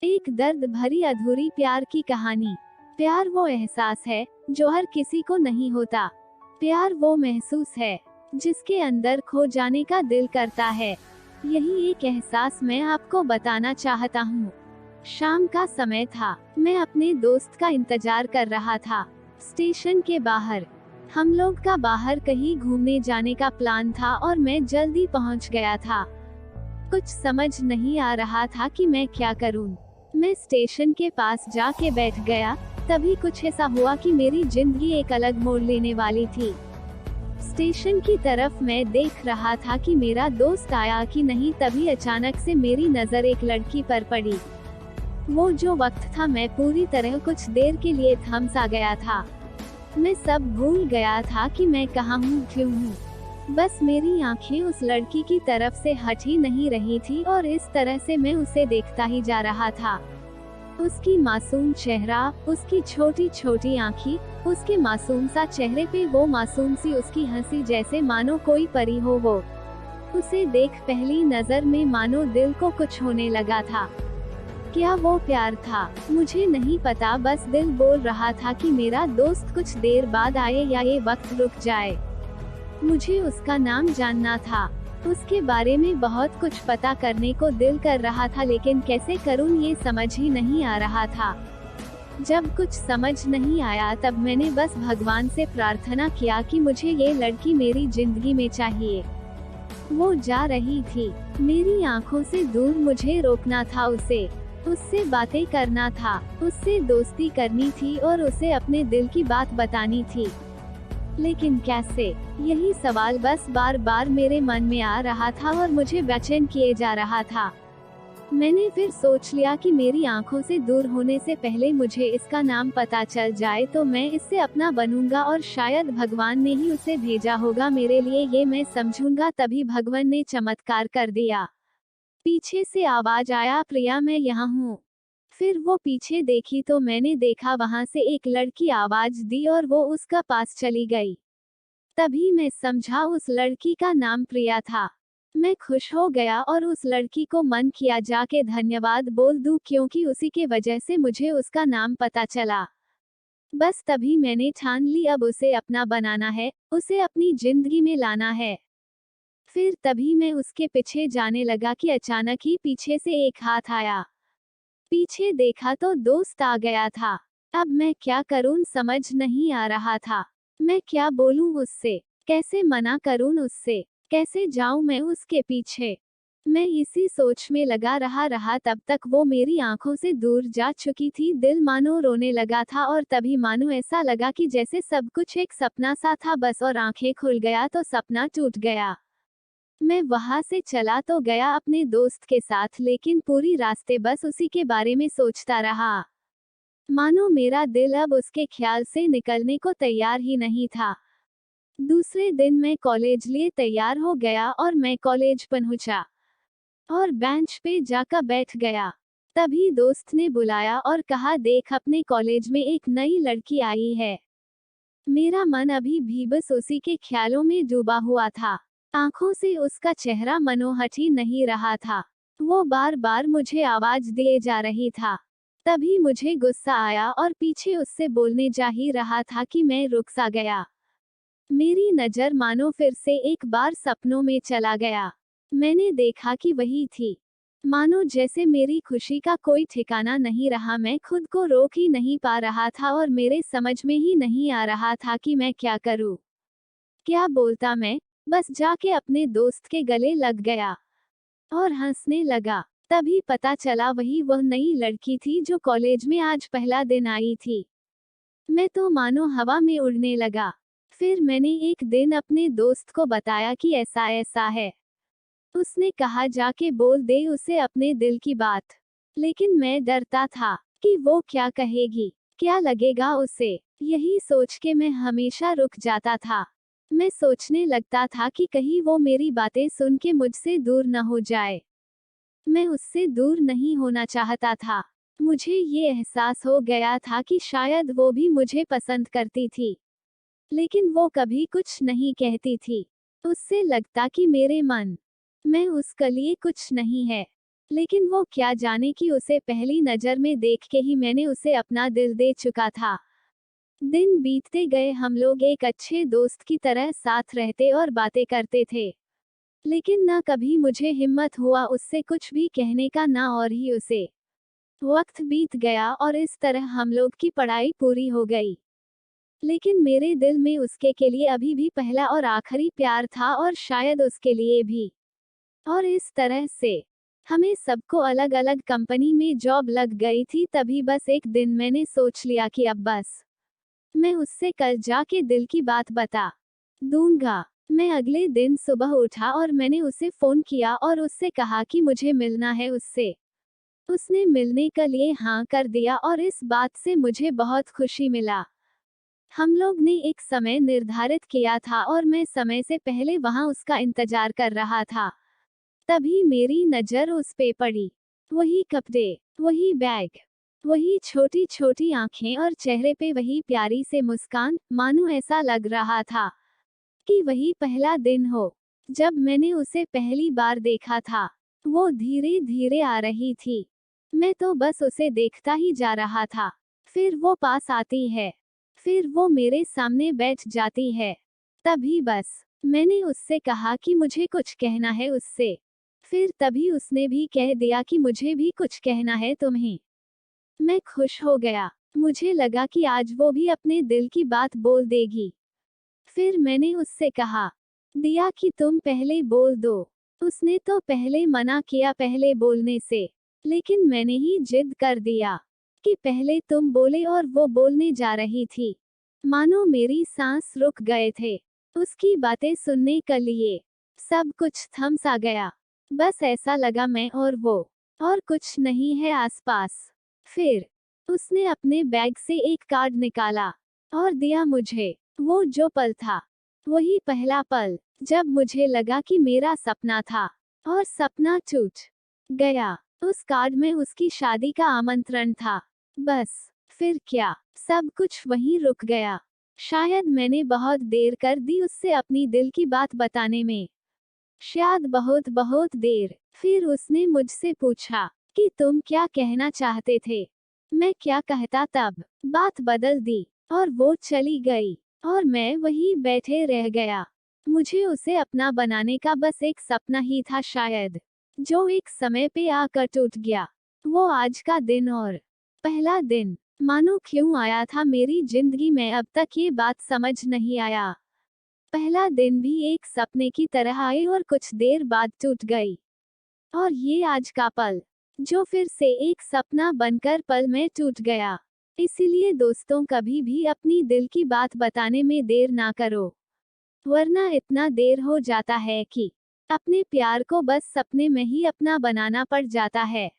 एक दर्द भरी अधूरी प्यार की कहानी। प्यार वो एहसास है जो हर किसी को नहीं होता। प्यार वो महसूस है जिसके अंदर खो जाने का दिल करता है। यही एक एहसास मैं आपको बताना चाहता हूँ। शाम का समय था, मैं अपने दोस्त का इंतजार कर रहा था। स्टेशन के बाहर हम लोग का बाहर कहीं घूमने जाने का प्लान था और मैं जल्दी पहुँच गया था। कुछ समझ नहीं आ रहा था कि मैं क्या करूं। मैं स्टेशन के पास जाके बैठ गया। तभी कुछ ऐसा हुआ कि मेरी जिंदगी एक अलग मोड़ लेने वाली थी। स्टेशन की तरफ मैं देख रहा था कि मेरा दोस्त आया कि नहीं, तभी अचानक से मेरी नजर एक लड़की पर पड़ी। वो जो वक्त था, मैं पूरी तरह कुछ देर के लिए थम सा गया था। मैं सब भूल गया था कि मैं कहाँ हूँ, क्यों हूँ। बस मेरी आंखें उस लड़की की तरफ से हट ही नहीं रही थी और इस तरह से मैं उसे देखता ही जा रहा था। उसकी मासूम चेहरा, उसकी छोटी छोटी आंखें, उसके मासूम सा चेहरे पे वो मासूम सी उसकी हंसी, जैसे मानो कोई परी हो वो। उसे देख पहली नजर में मानो दिल को कुछ होने लगा था। क्या वो प्यार था? मुझे नहीं पता, बस दिल बोल रहा था कि मेरा दोस्त कुछ देर बाद आए या ये वक्त रुक जाए। मुझे उसका नाम जानना था, उसके बारे में बहुत कुछ पता करने को दिल कर रहा था, लेकिन कैसे करूं ये समझ ही नहीं आ रहा था। जब कुछ समझ नहीं आया तब मैंने बस भगवान से प्रार्थना किया कि मुझे ये लड़की मेरी जिंदगी में चाहिए। वो जा रही थी, मेरी आंखों से दूर, मुझे रोकना था उसे। उससे बातें करना था, उससे दोस्ती करनी थी और उसे अपने दिल की बात बतानी थी। लेकिन कैसे? यही सवाल बस बार बार मेरे मन में आ रहा था और मुझे बेचैन किए जा रहा था। मैंने फिर सोच लिया कि मेरी आंखों से दूर होने से पहले मुझे इसका नाम पता चल जाए तो मैं इससे अपना बनूंगा और शायद भगवान ने ही उसे भेजा होगा मेरे लिए, ये मैं समझूंगा। तभी भगवान ने चमत्कार कर दिया। पीछे से आवाज आया, प्रिया मैं यहाँ हूँ। फिर वो पीछे देखी तो मैंने देखा वहां से एक लड़की आवाज दी और वो उसका पास चली गई। तभी मैं समझा उस लड़की का नाम प्रिया था। मैं खुश हो गया और उस लड़की को मन किया जाके धन्यवाद बोल दूं, क्योंकि उसी के वजह से मुझे उसका नाम पता चला। बस तभी मैंने ठान ली, अब उसे अपना बनाना है, उसे अपनी जिंदगी में लाना है। फिर तभी मैं उसके पीछे जाने लगा कि अचानक ही पीछे से एक हाथ आया। पीछे देखा तो दोस्त आ गया था। अब मैं क्या करूं समझ नहीं आ रहा था। मैं क्या बोलूं उससे, कैसे मना करूं उससे, कैसे जाऊं मैं उसके पीछे। मैं इसी सोच में लगा रहा तब तक वो मेरी आंखों से दूर जा चुकी थी। दिल मानो रोने लगा था और तभी मानो ऐसा लगा कि जैसे सब कुछ एक सपना सा था बस, और आंखें खुल गया तो सपना टूट गया। मैं वहां से चला तो गया अपने दोस्त के साथ, लेकिन पूरी रास्ते बस उसी के बारे में सोचता रहा। मानो मेरा दिल अब उसके ख्याल से निकलने को तैयार ही नहीं था। दूसरे दिन मैं कॉलेज लिए तैयार हो गया और मैं कॉलेज पहुंचा और बेंच पे जाकर बैठ गया। तभी दोस्त ने बुलाया और कहा, देख अपने कॉलेज में एक नई लड़की आई है। मेरा मन अभी भी बस उसी के ख्यालों में डूबा हुआ था। आंखों से उसका चेहरा मनोहट ही नहीं रहा था। वो बार बार मुझे आवाज दिए जा रही था। तभी मुझे गुस्सा आया और पीछे उससे बोलने जा ही रहा था कि मैं रुक सा गया। मेरी नजर मानो फिर से एक बार सपनों में चला गया। मैंने देखा कि वही थी। मानो जैसे मेरी खुशी का कोई ठिकाना नहीं रहा, मैं खुद को रोक ही नहीं पा रहा था और मेरे समझ में ही नहीं आ रहा था कि मैं क्या करूं, क्या बोलता। मैं बस जाके अपने दोस्त के गले लग गया और हंसने लगा। तभी पता चला वही वह नई लड़की थी जो कॉलेज में आज पहला दिन आई थी। मैं तो मानो हवा में उड़ने लगा। फिर मैंने एक दिन अपने दोस्त को बताया कि ऐसा ऐसा है। उसने कहा, जाके बोल दे उसे अपने दिल की बात। लेकिन मैं डरता था कि वो क्या कहेगी, क्या लगेगा उसे। यही सोच के मैं हमेशा रुक जाता था। मैं सोचने लगता था कि कहीं वो मेरी बातें सुन के मुझसे दूर न हो जाए। मैं उससे दूर नहीं होना चाहता था। मुझे ये एहसास हो गया था कि शायद वो भी मुझे पसंद करती थी, लेकिन वो कभी कुछ नहीं कहती थी। उससे लगता कि मेरे मन में उसके लिए कुछ नहीं है। लेकिन वो क्या जाने कि उसे पहली नजर में देख के ही मैंने उसे अपना दिल दे चुका था। दिन बीतते गए, हम लोग एक अच्छे दोस्त की तरह साथ रहते और बातें करते थे। लेकिन ना कभी मुझे हिम्मत हुआ उससे कुछ भी कहने का, ना और ही उसे। वक्त बीत गया और इस तरह हम लोग की पढ़ाई पूरी हो गई। लेकिन मेरे दिल में उसके के लिए अभी भी पहला और आखिरी प्यार था, और शायद उसके लिए भी। और इस तरह से हमें सबको अलग अलग कंपनी में जॉब लग गई थी। तभी बस एक दिन मैंने सोच लिया कि अब बस मैं उससे कल जाके दिल की बात बता दूंगा। मैं अगले दिन सुबह उठा और मैंने उसे फोन किया और उससे कहा कि मुझे मिलना है उससे। उसने मिलने के लिए हाँ कर दिया और इस बात से मुझे बहुत खुशी मिला। हम लोग ने एक समय निर्धारित किया था और मैं समय से पहले वहां उसका इंतजार कर रहा था। तभी मेरी नजर उस पे पड़ी। वही कपड़े, वही बैग, वही छोटी छोटी आंखें और चेहरे पे वही प्यारी से मुस्कान। मानो ऐसा लग रहा था कि वही पहला दिन हो जब मैंने उसे पहली बार देखा था। वो धीरे धीरे आ रही थी। मैं तो बस उसे देखता ही जा रहा था। फिर वो पास आती है, फिर वो मेरे सामने बैठ जाती है। तभी बस मैंने उससे कहा कि मुझे कुछ कहना है उससे। फिर तभी उसने भी कह दिया कि मुझे भी कुछ कहना है तुम्हें। मैं खुश हो गया। मुझे लगा कि आज वो भी अपने दिल की बात बोल देगी। फिर मैंने उससे कहा दिया कि तुम पहले बोल दो। उसने तो पहले मना किया पहले बोलने से, लेकिन मैंने ही जिद कर दिया कि पहले तुम बोले, और वो बोलने जा रही थी। मानो मेरी सांस रुक गए थे उसकी बातें सुनने के लिए। सब कुछ थम सा गया। बस ऐसा लगा मैं और वो, और कुछ नहीं है आसपास। फिर उसने अपने बैग से एक कार्ड निकाला और दिया मुझे। वो जो पल था, वही पहला पल जब मुझे लगा कि मेरा सपना था और सपना टूट गया। उस कार्ड में उसकी शादी का आमंत्रण था। बस फिर क्या, सब कुछ वहीं रुक गया। शायद मैंने बहुत देर कर दी उससे अपनी दिल की बात बताने में, शायद बहुत बहुत देर। फिर उसने मुझसे पूछा कि तुम क्या कहना चाहते थे। मैं क्या कहता, तब बात बदल दी और वो चली गई और मैं वहीं बैठे रह गया। मुझे उसे अपना बनाने का बस एक सपना ही था शायद, जो एक समय पे आकर टूट गया। वो आज का दिन और पहला दिन मानो क्यों आया था मेरी जिंदगी में, अब तक ये बात समझ नहीं आया। पहला दिन भी एक सपने की तरह आई और कुछ देर बाद टूट गई। और ये आज का पल, जो फिर से एक सपना बनकर पल में टूट गया। इसीलिए दोस्तों, कभी भी अपनी दिल की बात बताने में देर ना करो, वरना इतना देर हो जाता है कि अपने प्यार को बस सपने में ही अपना बनाना पड़ जाता है।